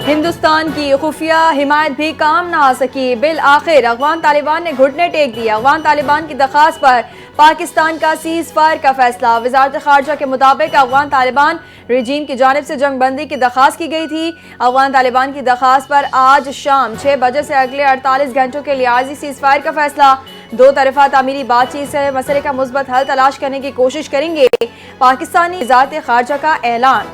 ہندوستان کی خفیہ حمایت بھی کام نہ آ سکی، بالآخر افغان طالبان نے گھٹنے ٹیک دیے۔ افغان طالبان کی درخواست پر پاکستان کا سیز فائر کا فیصلہ۔ وزارت خارجہ کے مطابق افغان طالبان رجیم کی جانب سے جنگ بندی کی درخواست کی گئی تھی۔ افغان طالبان کی درخواست پر آج شام 6 بجے سے اگلے 48 گھنٹوں کے لیے عارضی سیز فائر کا فیصلہ۔ دو طرفہ تعمیری بات چیت سے مسئلے کا مثبت حل تلاش کرنے کی کوشش کریں گے، پاکستانی وزارت خارجہ کا اعلان۔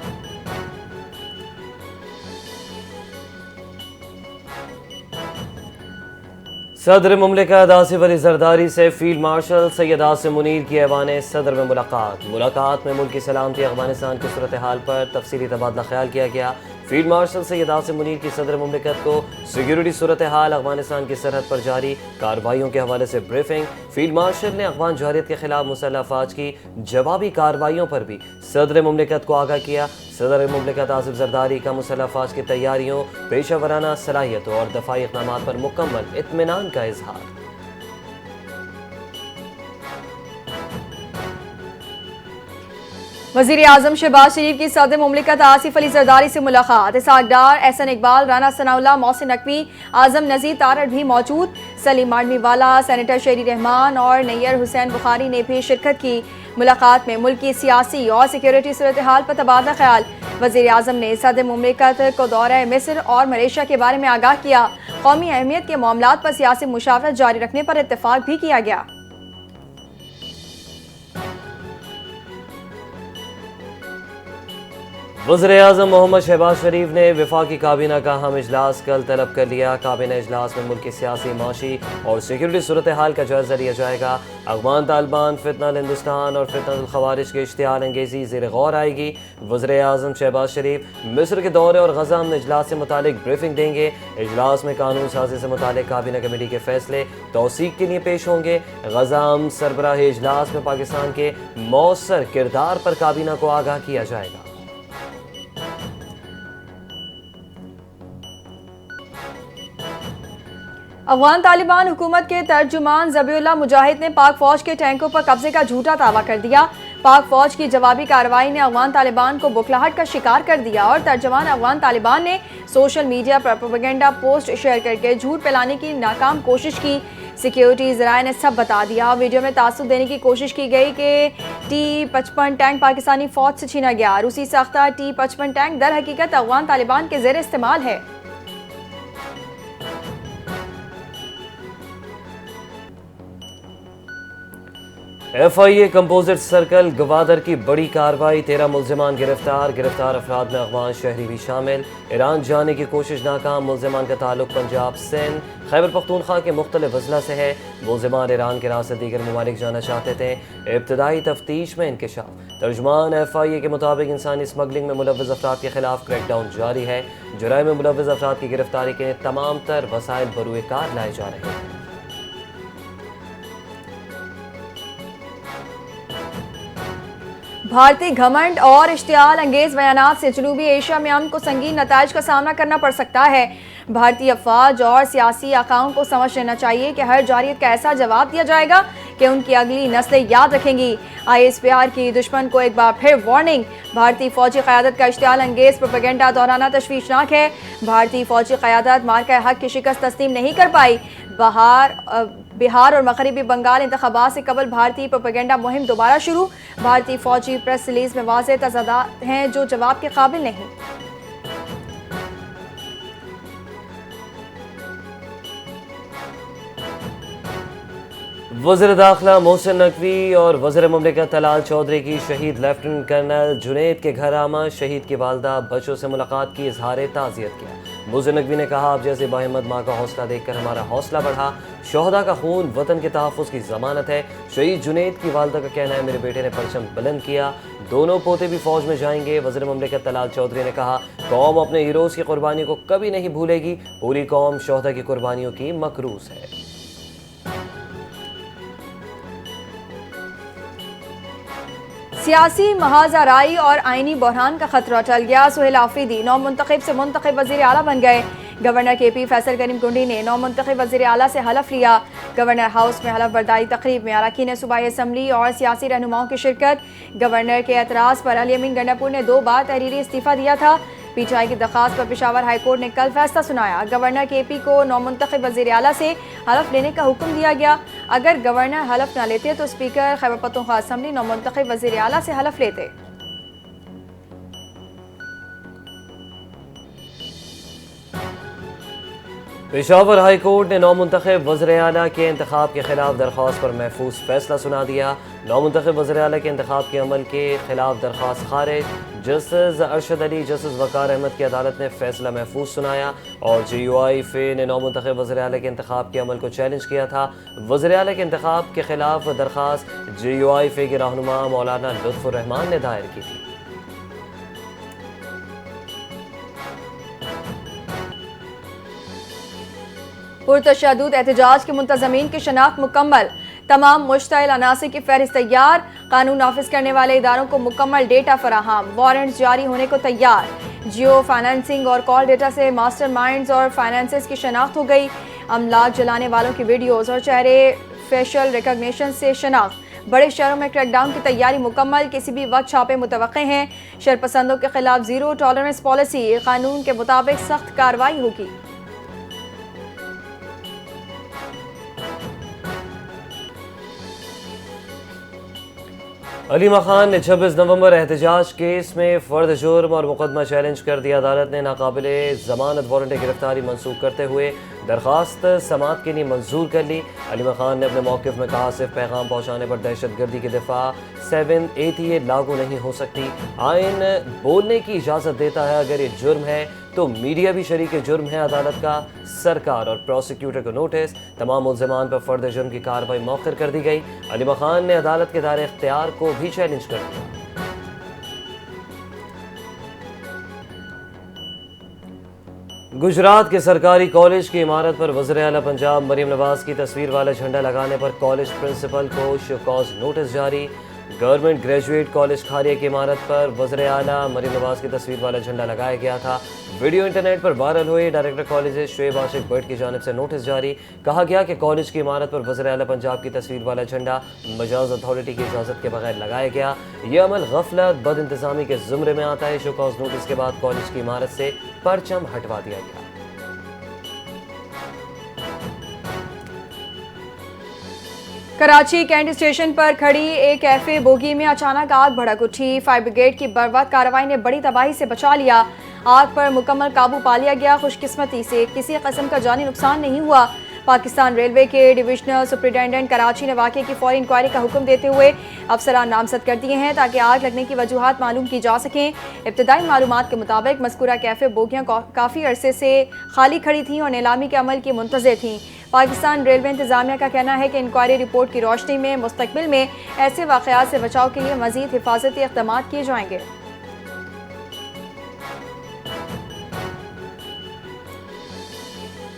صدر مملکت آصف علی زرداری سے فیلڈ مارشل سید عاصم منیر کی ایوان صدر میں ملاقات میں ملک کی سلامتی افغانستان کی صورتحال پر تفصیلی تبادلہ خیال کیا گیا۔ فیلڈ مارشل سید عاصم منیر کی صدر مملکت کو سیکیورٹی صورتحال افغانستان کی سرحد پر جاری کارروائیوں کے حوالے سے بریفنگ۔ فیلڈ مارشل نے افغان جارحیت کے خلاف مسلح افواج کی جوابی کارروائیوں پر بھی صدر مملکت کو آگاہ کیا۔ صدر مملکت آصف زرداری کا مسلح افواج کی تیاریوں، پیشہ ورانہ صلاحیتوں اور دفاعی اقدامات پر مکمل اطمینان کا اظہار۔ وزیر اعظم شہباز شریف کی صدر مملکت آصف علی زرداری سے ملاقات۔ اسحاق ڈار، احسن اقبال، رانا ثناء اللہ، محسن نقوی، اعظم نذیر تارڑ بھی موجود۔ سلیم ماڈمی والا، سینیٹر شیری رحمان اور نیئر حسین بخاری نے بھی شرکت کی۔ ملاقات میں ملک کی سیاسی اور سیکیورٹی صورتحال پر تبادلہ خیال۔ وزیر اعظم نے صدر مملکت کو دورہ مصر اور ملیشیا کے بارے میں آگاہ کیا۔ قومی اہمیت کے معاملات پر سیاسی مشاورت جاری رکھنے پر اتفاق بھی کیا گیا۔ وزیر اعظم محمد شہباز شریف نے وفاقی کابینہ کا اہم اجلاس کل طلب کر لیا۔ کابینہ اجلاس میں ملک کی سیاسی، معاشی اور سیکیورٹی صورتحال کا جائزہ لیا جائے گا۔ افغان طالبان، فتنہ الہندوستان اور فتنہ الخوارج کی اشتعال انگیزی زیر غور آئے گی۔ وزیر اعظم شہباز شریف مصر کے دورے اور غزہ امن اجلاس سے متعلق بریفنگ دیں گے۔ اجلاس میں قانون سازی سے متعلق کابینہ کمیٹی کے فیصلے توثیق کے لیے پیش ہوں گے۔ غزہ امن سربراہی اجلاس میں پاکستان کے مؤثر کردار پر کابینہ کو آگاہ کیا جائے گا۔ افغان طالبان حکومت کے ترجمان ذبیح اللہ مجاہد نے پاک فوج کے ٹینکوں پر قبضے کا جھوٹا دعویٰ کر دیا۔ پاک فوج کی جوابی کارروائی نے افغان طالبان کو بکھلاہٹ کا شکار کر دیا اور ترجمان افغان طالبان نے سوشل میڈیا پر پروپیگنڈا پوسٹ شیئر کر کے جھوٹ پھیلانے کی ناکام کوشش کی۔ سیکیورٹی ذرائع نے سب بتا دیا۔ ویڈیو میں تعصب دینے کی کوشش کی گئی کہ T-55 ٹینک پاکستانی فوج سے چھینا گیا۔ روسی ساختہ T-55 ٹینک در حقیقت افغان طالبان کے زیر استعمال ہے۔ FIA کمپوزٹ سرکل گوادر کی بڑی کارروائی، 13 ملزمان گرفتار افراد میں افغان شہری بھی شامل۔ ایران جانے کی کوشش ناکام، ملزمان کا تعلق پنجاب، سندھ، خیبر پختونخوا کے مختلف اضلاع سے ہے۔ ملزمان ایران کے راستے دیگر ممالک جانا چاہتے تھے۔ ابتدائی تفتیش میں انکشاف۔ ترجمان FIA کے مطابق انسانی اسمگلنگ میں ملوث افراد کے خلاف کریک ڈاؤن جاری ہے۔ جرائم میں ملوث افراد کی گرفتاری کے تمام تر وسائل بروئے کار لائے جا رہے ہیں۔ بھارتی گھمنڈ اور اشتعال انگیز بیانات سے جنوبی ایشیا میں امن کو سنگین نتائج کا سامنا کرنا پڑ سکتا ہے۔ بھارتی افواج اور سیاسی آقاؤں کو سمجھ لینا چاہیے کہ ہر جارحیت کا ایسا جواب دیا جائے گا کہ ان کی اگلی نسلیں یاد رکھیں گی۔ ISPR کی دشمن کو ایک بار پھر وارننگ۔ بھارتی فوجی قیادت کا اشتعال انگیز پروپیگنڈا دہرانا تشویشناک ہے۔ بھارتی فوجی قیادت مارکہ حق کی شکست تسلیم نہیں کر پائی۔ بہار اور مغربی بنگال انتخابات سے قبل بھارتی پروپیگنڈا مہم دوبارہ شروع۔ بھارتی فوجی پریس ریلیز میں واضح تضادات ہیں جو جواب کے قابل نہیں۔ وزیر داخلہ محسن نقوی اور وزیر مملکت طلال چودھری کی شہید لیفٹیننٹ کرنل جنید کے گھر آمد، شہید کی والدہ بچوں سے ملاقات کی، اظہار تعزیت کیا۔ محسن نقوی نے کہا، آپ جیسے باہمت ماں کا حوصلہ دیکھ کر ہمارا حوصلہ بڑھا۔ شہداء کا خون وطن کے تحفظ کی ضمانت ہے۔ شہید جنید کی والدہ کا کہنا ہے، میرے بیٹے نے پرچم بلند کیا، دونوں پوتے بھی فوج میں جائیں گے۔ وزیر مملکت طلال چودھری نے کہا، قوم اپنے ہیروز کی قربانی کو کبھی نہیں بھولے گی، پوری قوم شہداء کی قربانیوں کی مکروز ہے۔ سیاسی محاذ آرائی اور آئینی بحران کا خطرہ ٹل گیا۔ سہیل آفریدی نو منتخب سے منتخب وزیر اعلیٰ بن گئے۔ گورنر KP فیصل کریم کنڈی نے نو منتخب وزیر اعلیٰ سے حلف لیا۔ گورنر ہاؤس میں حلف برداری تقریب میں اراکین صوبائی اسمبلی اور سیاسی رہنماؤں کی شرکت۔ گورنر کے اعتراض پر علی امین گنڈا پور نے 2 بار تحریری استعفیٰ دیا تھا۔ پی ٹی آئی کی درخواست پر پشاور ہائی کورٹ نے کل فیصلہ سنایا. گورنر کے پی کو نومنتخب وزیر اعلیٰ سے حلف لینے کا حکم دیا گیا. اگر گورنر حلف نہ لیتے تو اسپیکر خیبر پختونخوا اسمبلی نومنتخب وزیر اعلیٰ سے حلف لیتے. پشاور ہائی کورٹ نے نومنتخب وزیر اعلیٰ کے انتخاب کے خلاف درخواست پر محفوظ فیصلہ سنا دیا. نومنتخب وزیر اعلیٰ کے انتخاب کے عمل کے خلاف درخواست خارج. جسٹس ارشد علی جسٹس وقار احمد کی عدالت نے فیصلہ محفوظ سنایا اور جے یو آئی فے نے نومنتخب وزیر اعلیٰ کے انتخاب کے عمل کو چیلنج کیا تھا. وزیر اعلیٰ کے انتخاب کے خلاف درخواست جے یو آئی فے کے رہنما مولانا لطف الرحمان نے دائر کی تھی. پرتشدد احتجاج کے منتظمین کی شناخت مکمل. تمام مشتعل عناصر کی فہرست تیار. قانون نافذ کرنے والے اداروں کو مکمل ڈیٹا فراہم. وارنٹس جاری ہونے کو تیار. جیو فائنانسنگ اور کال ڈیٹا سے ماسٹر مائنڈز اور فائنانسز کی شناخت ہو گئی. املاک جلانے والوں کی ویڈیوز اور چہرے فیشل ریکگنیشن سے شناخت. بڑے شہروں میں کریک ڈاؤن کی تیاری مکمل. کسی بھی وقت چھاپے متوقع ہیں. شرپسندوں کے خلاف زیرو ٹالرنس پالیسی. قانون کے مطابق سخت کارروائی ہوگی. علیمہ خان نے 26 نومبر احتجاج کیس میں فرد جرم اور مقدمہ چیلنج کر دیا. عدالت نے ناقابل ضمانت وارنٹ گرفتاری منسوخ کرتے ہوئے درخواست سماعت کے لیے منظور کر لی. علیمہ خان نے اپنے موقف میں کہا صرف پیغام پہنچانے پر دہشت گردی کے دفاع 780 لاگو نہیں ہو سکتی. آئین بولنے کی اجازت دیتا ہے. اگر یہ جرم ہے تو میڈیا بھی شریک جرم ہے. عدالت کا سرکار اور پروسیکیوٹر کو نوٹس. تمام ملزمان پر فرد جرم کی کارروائی مؤخر کر دی گئی. علیمہ خان نے عدالت کے دائرہ اختیار کو بھی چیلنج کر دیا. گجرات کے سرکاری کالج کی عمارت پر وزیر اعلیٰ پنجاب مریم نواز کی تصویر والا جھنڈا لگانے پر کالج پرنسپل کو شو کاز نوٹس جاری. گورنمنٹ گریجویٹ کالج کھاریہ کی عمارت پر وزیر اعلیٰ مریم نواز کی تصویر والا جھنڈا لگایا گیا تھا. ویڈیو انٹرنیٹ پر وائرل ہوئی. ڈائریکٹر کالج شعیب عاشق بٹ کی جانب سے نوٹس جاری. کہا گیا کہ کالج کی عمارت پر وزیر اعلیٰ پنجاب کی تصویر والا جھنڈا مجاز اتھارٹی کی اجازت کے بغیر لگایا گیا. یہ عمل غفلت بد انتظامی کے زمرے میں آتا ہے. شو کاز نوٹس کے بعد کالج کی عمارت سے پرچم ہٹوا دیا گیا. کراچی کینٹ اسٹیشن پر کھڑی ایک کیفے بوگی میں اچانک آگ بھڑک اٹھی. فائر بریگیڈ کی بروقت کارروائی نے بڑی تباہی سے بچا لیا. آگ پر مکمل قابو پا لیا گیا. خوش قسمتی سے کسی قسم کا جانی نقصان نہیں ہوا. پاکستان ریلوے کے ڈویژنل سپرنٹینڈنٹ کراچی نے واقعے کی فوری انکوائری کا حکم دیتے ہوئے افسران نامزد کر دیے ہیں تاکہ آگ لگنے کی وجوہات معلوم کی جا سکیں. ابتدائی معلومات کے مطابق مذکورہ کیفے بوگیاں کافی عرصے سے خالی کھڑی تھیں اور نیلامی کے عمل کی منتظر تھیں. پاکستان ریلوے انتظامیہ کا کہنا ہے کہ انکوائری رپورٹ کی روشنی میں مستقبل میں ایسے واقعات سے بچاؤ کے لیے مزید حفاظتی اقدامات کیے جائیں گے.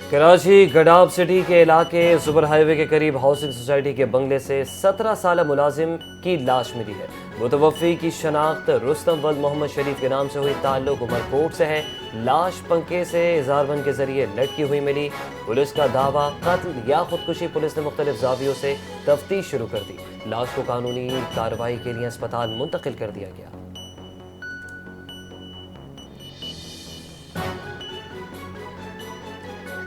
کراچی گڈاب سٹی کے علاقے سپر ہائی وے کے قریب ہاؤسنگ سوسائٹی کے بنگلے سے 17 سالہ ملازم کی لاش ملی ہے. متوفی کی شناخت رستم ولد محمد شریف کے نام سے ہوئی. تعلق عمرکوٹ سے ہے. لاش پنکھے سے اظہاربند کے ذریعے لٹکی ہوئی ملی. پولیس کا دعویٰ قتل یا خودکشی. پولیس نے مختلف زاویوں سے تفتیش شروع کر دی. لاش کو قانونی کارروائی کے لیے اسپتال منتقل کر دیا گیا.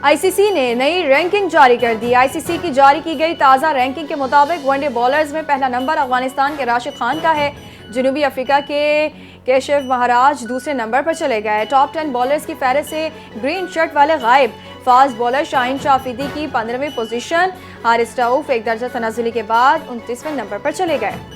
آئی سی سی نے نئی رینکنگ جاری کر دی. آئی سی سی کی جاری کی گئی تازہ رینکنگ کے مطابق ون ڈے بالرز میں پہلا نمبر افغانستان کے راشد خان کا ہے. جنوبی افریقہ کے کیشف مہاراج دوسرے نمبر پر چلے گئے. ٹاپ 10 بالرز کی فہرست سے گرین شرٹ والے غائب. فاسٹ بالر شاہین شاہ افریدی کی 15ویں پوزیشن. حارث رؤوف ایک درجہ تنزلی کے بعد 29ویں نمبر پر چلے گئے.